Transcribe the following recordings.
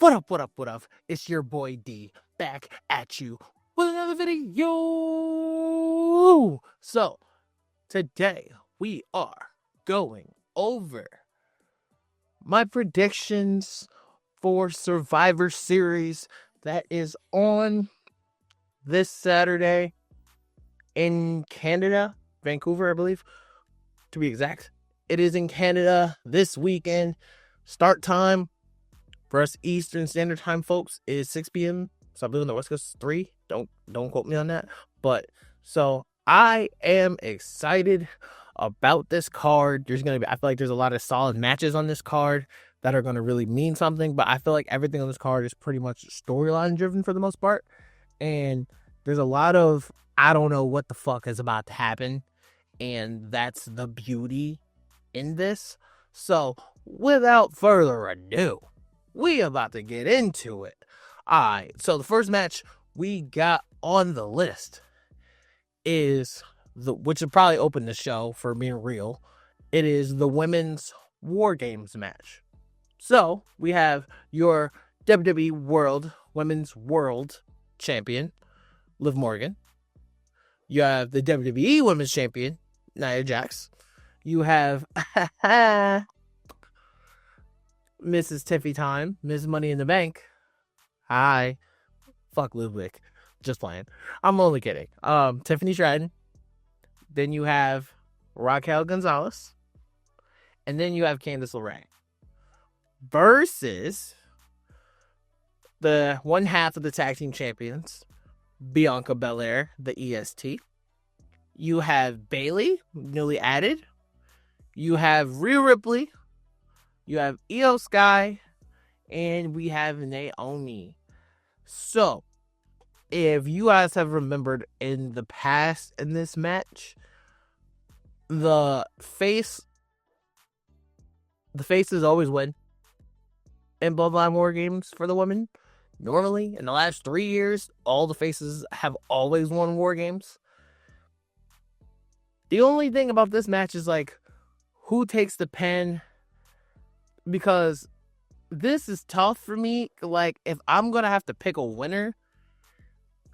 What up, what up, what up? It's your boy D back at you with another video. So, today we are going over my predictions for Survivor Series that is on this Saturday in Canada, Vancouver, I believe, to be exact. It is in Canada this weekend. Start time for us Eastern Standard Time folks is 6 p.m. So I believe on the West Coast is 3. Don't quote me on that. But so I am excited about this card. I feel like there's a lot of solid matches on this card that are going to really mean something. But I feel like everything on this card is pretty much storyline driven for the most part. And there's a lot of, I don't know what the fuck is about to happen. And that's the beauty in this. So without further ado, we about to get into it. Alright, so the first match we got on the list is which will probably open the show for being real. It is the Women's War Games match. So we have your WWE Women's World Champion, Liv Morgan. You have the WWE Women's Champion, Nia Jax. You have Mrs. Tiffy Time, Ms. Money in the Bank. Hi. Fuck Ludwig. Just playing. I'm only kidding. Tiffany Stratton. Then you have Raquel Gonzalez. And then you have Candice LeRae. Versus the one half of the tag team champions, Bianca Belair, the EST. You have Bayley, newly added. You have Rhea Ripley. You have Io Sky, and we have Naomi. So, if you guys have remembered in the past in this match, the faces always win in Bloodline War Games for the women. Normally, in the last 3 years, all the faces have always won War Games. The only thing about this match is, like, who takes the pen? Because this is tough for me. Like, if I'm going to have to pick a winner,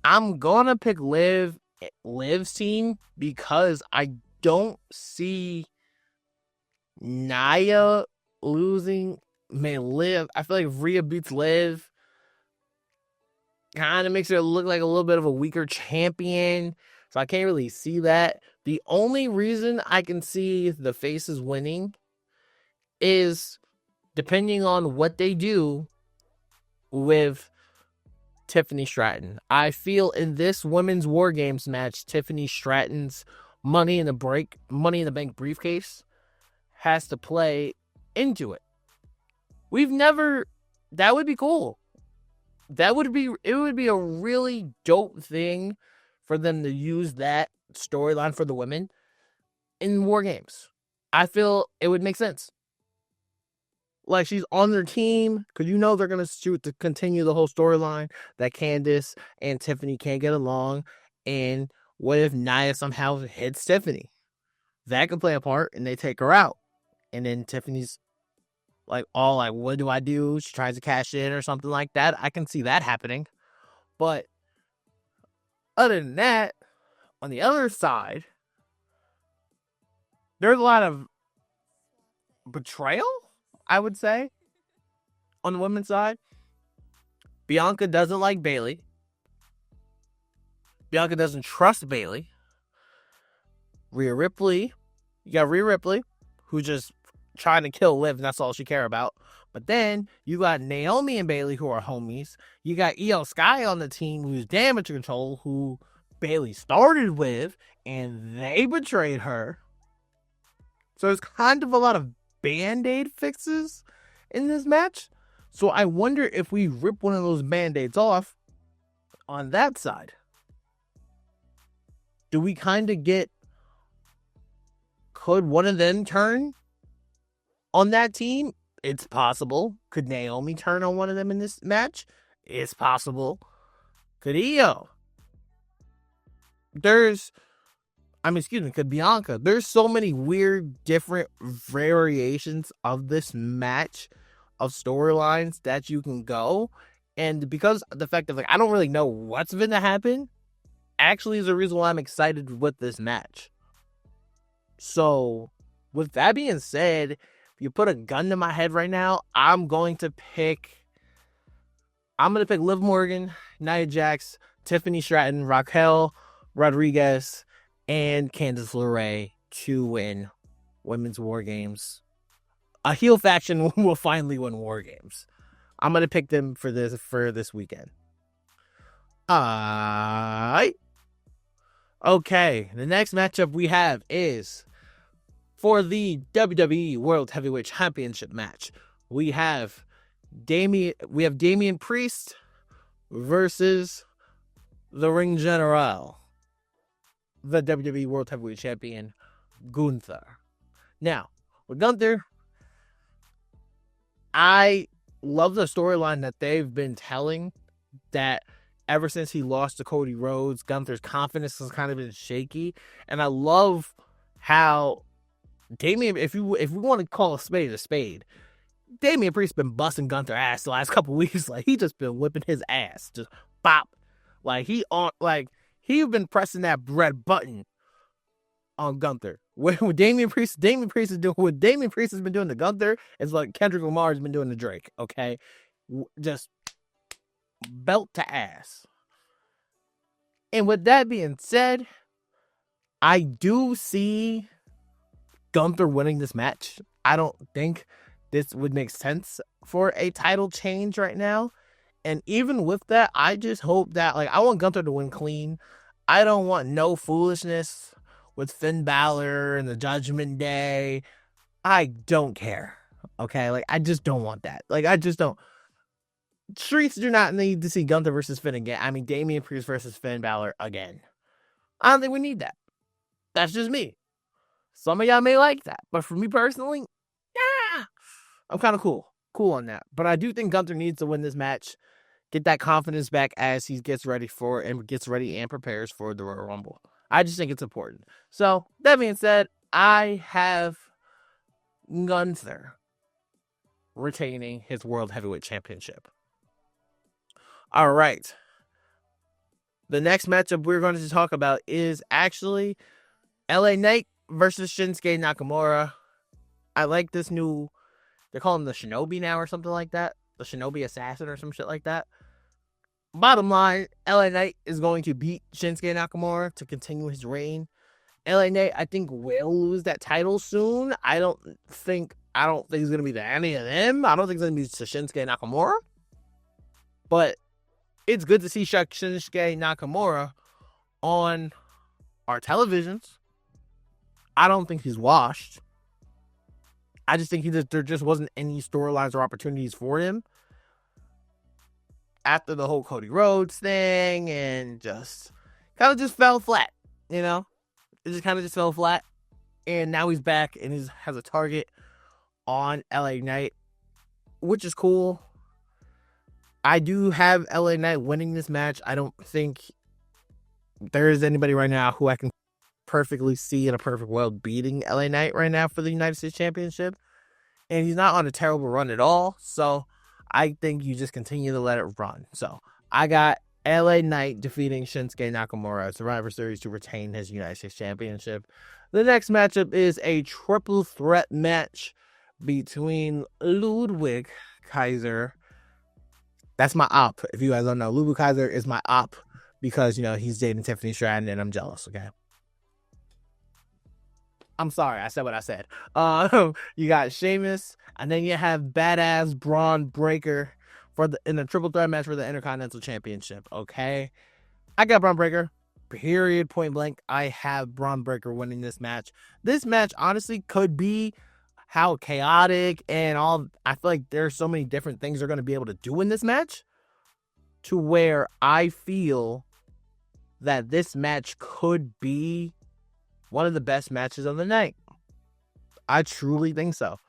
I'm going to pick Liv's team because I don't see Nia losing. Liv, I feel like if Rhea beats Liv, kind of makes her look like a little bit of a weaker champion. So I can't really see that. The only reason I can see the faces winning is depending on what they do with Tiffany Stratton. I feel in this Women's War Games match, Tiffany Stratton's Money in the Bank briefcase has to play into it. That would be cool. It would be a really dope thing for them to use that storyline for the women in War Games. I feel it would make sense. Like, she's on their team, because you know they're going to shoot to continue the whole storyline that Candice and Tiffany can't get along. And what if Nia somehow hits Tiffany? That could play a part, and they take her out. And then Tiffany's like, what do I do? She tries to cash in or something like that. I can see that happening. But other than that, on the other side, there's a lot of betrayal, I would say, on the women's side. Bianca doesn't like Bayley. Bianca doesn't trust Bayley. You got Rhea Ripley, who's just trying to kill Liv, and that's all she care about. But then you got Naomi and Bayley, who are homies. You got Io Sky on the team, who's Damage Control, who Bayley started with, and they betrayed her. So there's kind of a lot of Band-Aid fixes in this match. So I wonder if we rip one of those Band-Aids off on that side. Do we kind of could one of them turn on that team? It's possible. Could Naomi turn on one of them in this match? It's possible. Could Io? Could Bianca? There's so many weird, different variations of this match of storylines that you can go. And because of the fact that I don't really know what's going to happen, actually is the reason why I'm excited with this match. So, with that being said, if you put a gun to my head right now, I'm going to pick Liv Morgan, Nia Jax, Tiffany Stratton, Raquel Rodriguez, and Candice LeRae to win Women's War Games. A heel faction will finally win War Games. I'm going to pick them for this weekend. Alright. Okay, the next matchup we have is for the WWE World Heavyweight Championship match. We have Damian Priest versus the Ring General, the WWE World Heavyweight Champion, Gunther. Now, with Gunther, I love the storyline that they've been telling, that ever since he lost to Cody Rhodes, Gunther's confidence has kind of been shaky. And I love how Damian, if we want to call a spade, Damian Priest's been busting Gunther ass the last couple weeks. He just been whipping his ass. Just bop. He's been pressing that red button on Gunther. What Damian Priest has been doing to Gunther is like Kendrick Lamar has been doing to Drake. Okay, just belt to ass. And with that being said, I do see Gunther winning this match. I don't think this would make sense for a title change right now. And even with that, I just hope that, I want Gunther to win clean. I don't want no foolishness with Finn Balor and the Judgment Day. I don't care. Okay? I just don't want that. I just don't. Streets do not need to see Gunther versus Finn again. I mean, Damian Priest versus Finn Balor again. I don't think we need that. That's just me. Some of y'all may like that. But for me personally, yeah, I'm kind of cool on that. But I do think Gunther needs to win this match, get that confidence back as he gets ready and prepares for the Royal Rumble. I just think it's important. So, that being said, I have Gunther retaining his World Heavyweight Championship. All right. The next matchup we're going to talk about is actually LA Knight versus Shinsuke Nakamura. I like this new, they call him the Shinobi now or something like that. The Shinobi Assassin or some shit like that. Bottom line, LA Knight is going to beat Shinsuke Nakamura to continue his reign. LA Knight, I think, will lose that title soon. I don't think it's going to be to any of them. I don't think it's going to be to Shinsuke Nakamura. But it's good to see Shinsuke Nakamura on our televisions. I don't think he's washed. I just think there just wasn't any storylines or opportunities for him after the whole Cody Rhodes thing, and just kind of just fell flat, It just kind of just fell flat. And now he's back and has a target on LA Knight, which is cool. I do have LA Knight winning this match. I don't think there is anybody right now who I can perfectly see in a perfect world beating LA Knight right now for the United States Championship. And he's not on a terrible run at all. So I think you just continue to let it run. So I got LA Knight defeating Shinsuke Nakamura at Survivor Series to retain his United States Championship. The next matchup is a triple threat match between Ludwig Kaiser. That's my op. If you guys don't know, Ludwig Kaiser is my op because, he's dating Tiffany Stratton and I'm jealous, okay? I'm sorry, I said what I said. You got Sheamus, and then you have badass Braun Breaker in a triple threat match for the Intercontinental Championship, okay? I got Braun Breaker, period, point blank. I have Braun Breaker winning this match. This match, honestly, could be how chaotic and all. I feel like there's so many different things they're going to be able to do in this match to where I feel that this match could be one of the best matches of the night. I truly think so.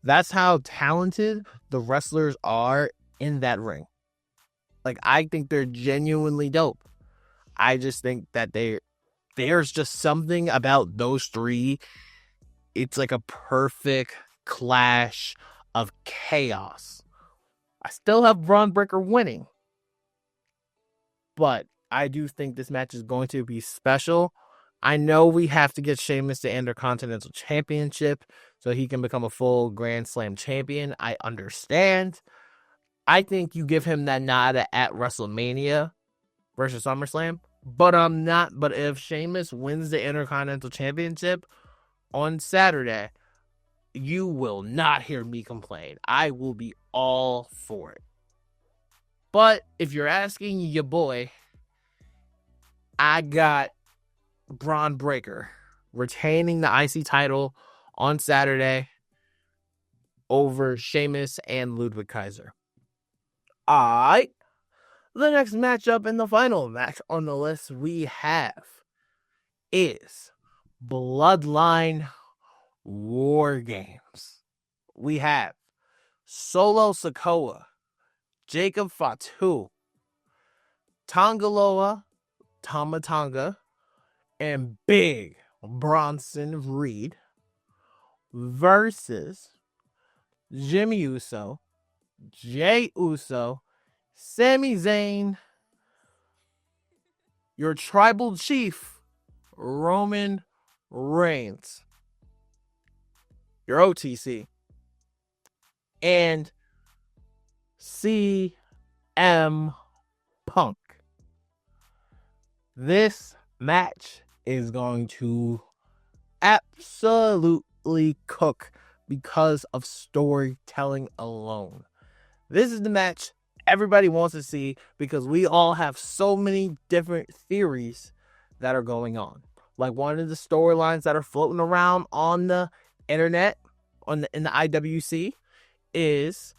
That's how talented the wrestlers are in that ring. I think they're genuinely dope. I just think that there's just something about those three. It's like a perfect clash of chaos. I still have Braun Breaker winning, but I do think this match is going to be special. I know we have to get Sheamus the Intercontinental Championship so he can become a full Grand Slam champion. I understand. I think you give him that nod at WrestleMania versus SummerSlam, but I'm not. But if Sheamus wins the Intercontinental Championship on Saturday, you will not hear me complain. I will be all for it. But if you're asking your boy, I got Braun Breaker retaining the IC title on Saturday over Sheamus and Ludwig Kaiser. Alright. The next matchup and the final match on the list we have is Bloodline War Games. We have Solo Sikoa, Jacob Fatu, Tongaloa Tama Tonga, and Big Bronson Reed versus Jimmy Uso, Jey Uso, Sami Zayn, your tribal chief, Roman Reigns, your OTC, and CM Punk. This match is going to absolutely cook because of storytelling alone. This is the match everybody wants to see because we all have so many different theories that are going on. Like one of the storylines that are floating around on the internet, in the IWC, is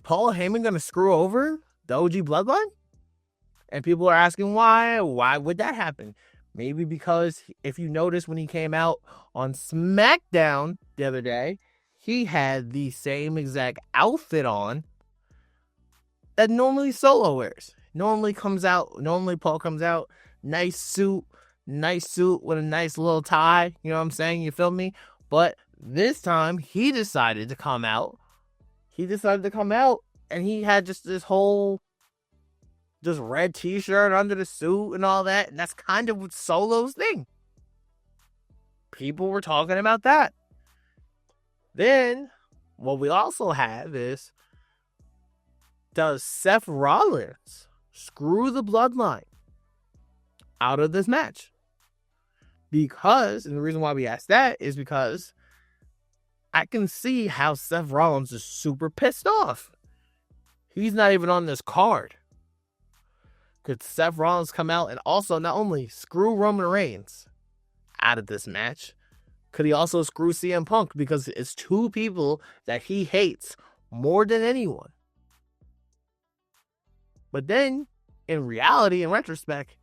Paul Heyman going to screw over the OG Bloodline? And people are asking why. Why would that happen? Maybe because if you notice when he came out on SmackDown the other day, he had the same exact outfit on that normally Solo wears. Normally Paul comes out, nice suit with a nice little tie. You know what I'm saying? You feel me? But this time he decided to come out. And he had just this whole red t-shirt under the suit and all that. And that's kind of Solo's thing. People were talking about that. Then, what we also have is, does Seth Rollins screw the Bloodline out of this match? Because, and the reason why we ask that is because I can see how Seth Rollins is super pissed off. He's not even on this card. Could Seth Rollins come out and also not only screw Roman Reigns out of this match, could he also screw CM Punk? Because it's two people that he hates more than anyone. But then, in reality, in retrospect,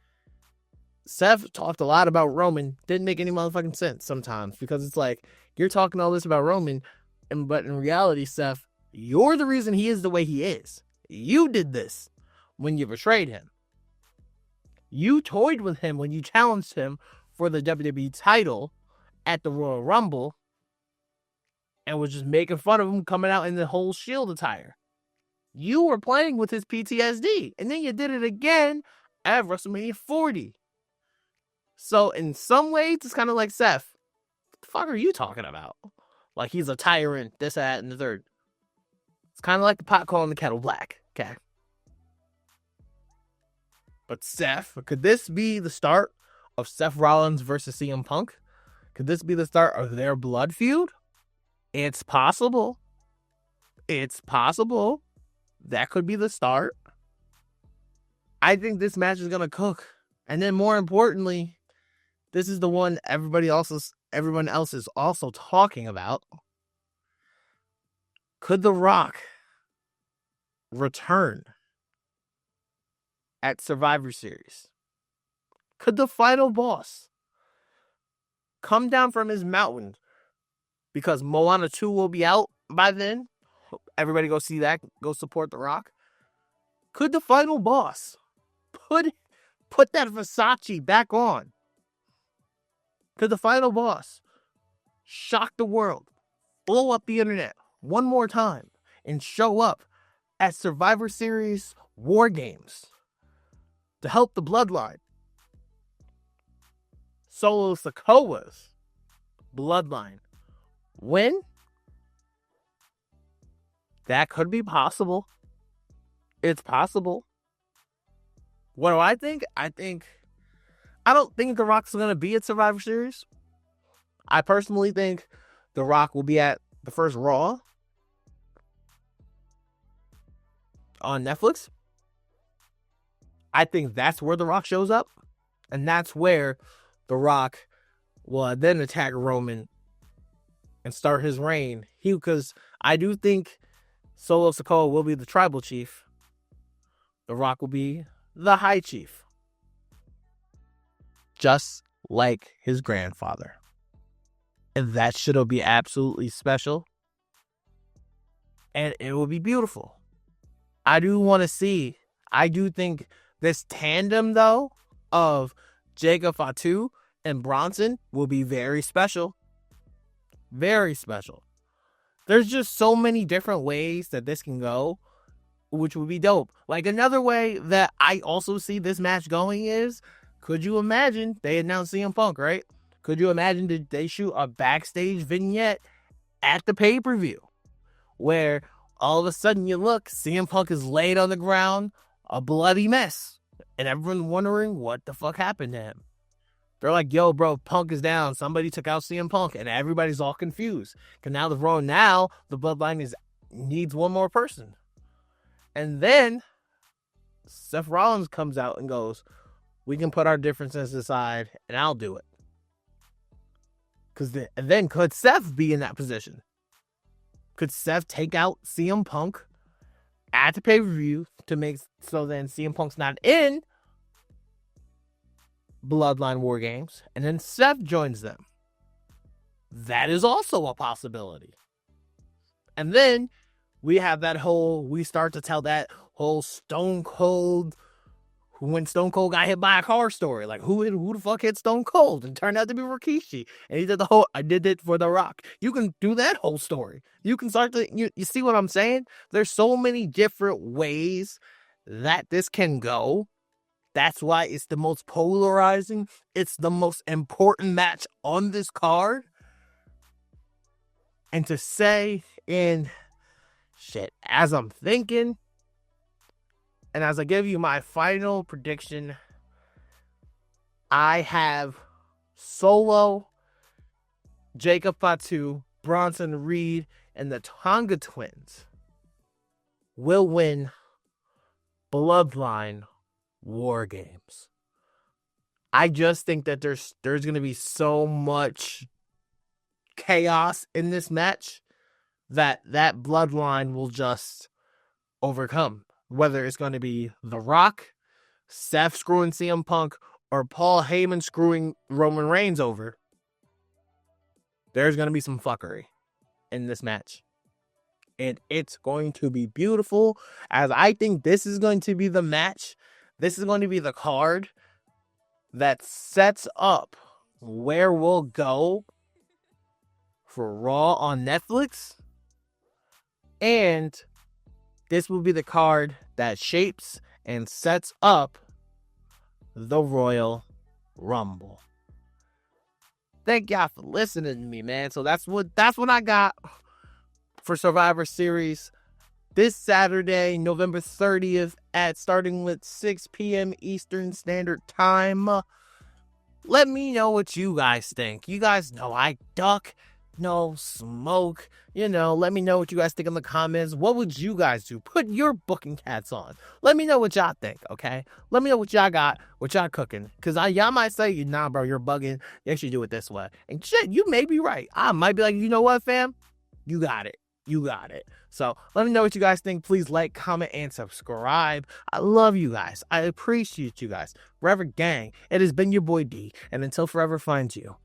Seth talked a lot about Roman. Didn't make any motherfucking sense sometimes. Because it's like, you're talking all this about Roman, but in reality, Seth, you're the reason he is the way he is. You did this when you betrayed him. You toyed with him when you challenged him for the WWE title at the Royal Rumble and was just making fun of him coming out in the whole Shield attire. You were playing with his PTSD, and then you did it again at WrestleMania 40. So in some ways, it's kind of like, Seth, what the fuck are you talking about? Like he's a tyrant, this, that, and the third. It's kind of like the pot calling the kettle black, okay? But Seth, could this be the start of Seth Rollins versus CM Punk? Could this be the start of their blood feud? It's possible. That could be the start. I think this match is going to cook. And then more importantly, this is the one everyone else is also talking about. Could The Rock return at Survivor Series? Could the final boss come down from his mountain? Because Moana 2 will be out by then. Everybody go see that. Go support The Rock. Could the final boss put that Versace back on? Could the final boss shock the world? Blow up the internet? one more time and show up at Survivor Series War Games to help the Bloodline, Solo Sikoa's Bloodline, win? That could be possible. It's possible. What do I think? I don't think The Rock's going to be at Survivor Series. I personally think The Rock will be at the first Raw on Netflix. I think that's where The Rock shows up. And that's where The Rock will then attack Roman and start his reign. Because I do think Solo Sikoa will be the tribal chief. The Rock will be the high chief. Just like his grandfather. And that shit'll be absolutely special. And it will be beautiful. I do think this tandem, though, of Jacob Fatu and Bronson will be very special. Very special. There's just so many different ways that this can go, which would be dope. Like, another way that I also see this match going is, could you imagine, they announced CM Punk, right? Could you imagine that they shoot a backstage vignette at the pay-per-view where all of a sudden you look, CM Punk is laid on the ground, a bloody mess, and everyone's wondering what the fuck happened to him. They're like, yo, bro, Punk is down. Somebody took out CM Punk, and everybody's all confused. Because now the Bloodline needs one more person. And then Seth Rollins comes out and goes, we can put our differences aside, and I'll do it. And then could Seth be in that position? Could Seth take out CM Punk at the pay-per-view to make so then CM Punk's not in Bloodline War Games, and then Seth joins them? That is also a possibility. And then we start to tell that whole Stone Cold, when Stone Cold got hit by a car story. Like, who the fuck hit Stone Cold? And turned out to be Rikishi. And he did I did it for The Rock. You can do that whole story. You can start to, you see what I'm saying? There's so many different ways that this can go. That's why it's the most polarizing. It's the most important match on this card. And to say as I'm thinking, and as I give you my final prediction, I have Solo, Jacob Fatu, Bronson Reed, and the Tonga Twins will win Bloodline War Games. I just think that there's going to be so much chaos in this match that Bloodline will just overcome. Whether it's going to be The Rock, Seth screwing CM Punk, or Paul Heyman screwing Roman Reigns over, there's going to be some fuckery in this match. And it's going to be beautiful, as I think this is going to be the match. This is going to be the card that sets up where we'll go for Raw on Netflix. And this will be the card that shapes and sets up the Royal Rumble. Thank y'all for listening to me, man. So that's what I got for Survivor Series this Saturday, November 30th, starting with 6 p.m. Eastern Standard Time. Let me know what you guys think. You guys know I duck, no smoke. Let me know what you guys think in the comments. What would you guys do? Put your booking hats on. Let me know what y'all think, okay? Let me know what y'all got, what y'all cooking. Because y'all might say, nah, bro, you're bugging. You actually do it this way. And shit, you may be right. I might be like, you know what, fam? You got it. You got it. So let me know what you guys think. Please like, comment, and subscribe. I love you guys. I appreciate you guys. Forever gang. It has been your boy D. And until forever finds you.